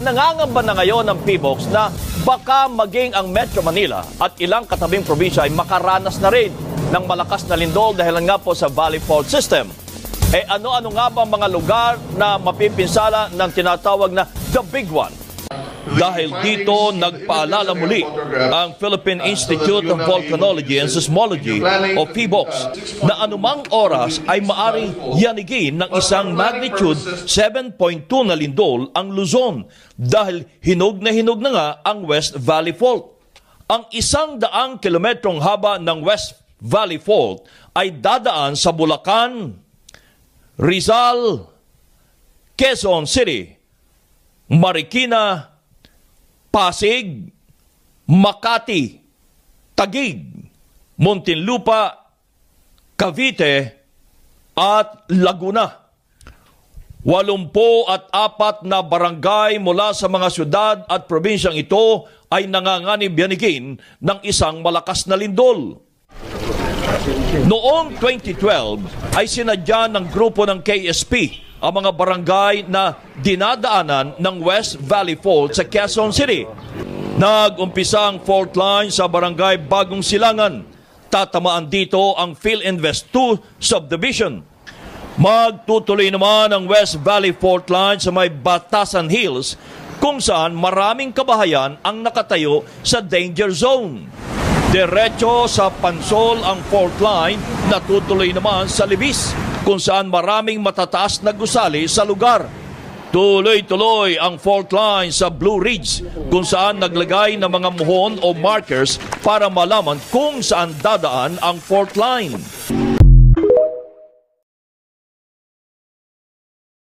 nangangamba na ngayon ng PBOX na baka maging ang Metro Manila at ilang katabing probinsya ay makaranas na rin ng malakas na lindol dahil nga po sa Valley Fault System. Ano-ano nga ba ang mga lugar na mapipinsala ng tinatawag na The Big One? Dahil dito, nagpaalala muli ang Philippine Institute of Volcanology and Seismology o PBOX na anumang oras ay maaring yanigin ng isang magnitude 7.2 na lindol ang Luzon dahil hinog na nga ang West Valley Fault. Ang 100 kilometrong haba ng West Valley Fault ay dadaan sa Bulacan, Rizal, Quezon City, Marikina, Pasig, Makati, Taguig, Muntinlupa, Cavite at Laguna. 84 na barangay mula sa mga syudad at probinsyang ito ay nanganganib yanigin ng isang malakas na lindol. Noong 2012 ay sinadya ng grupo ng KSP ang mga barangay na dinadaanan ng West Valley Fault sa Quezon City. Nag-umpisa ang fault line sa barangay Bagong Silangan. Tatamaan dito ang PhilInvest 2 subdivision. Magtutuloy naman ang West Valley Fault line sa may Batasan Hills kung saan maraming kabahayan ang nakatayo sa danger zone. Diretso sa Pansol ang fault line, natutuloy naman sa Libis kung saan maraming matataas na gusali sa lugar. Tuloy-tuloy ang fault line sa Blue Ridge kung saan naglagay ng mga muhon o markers para malaman kung saan dadaan ang fault line.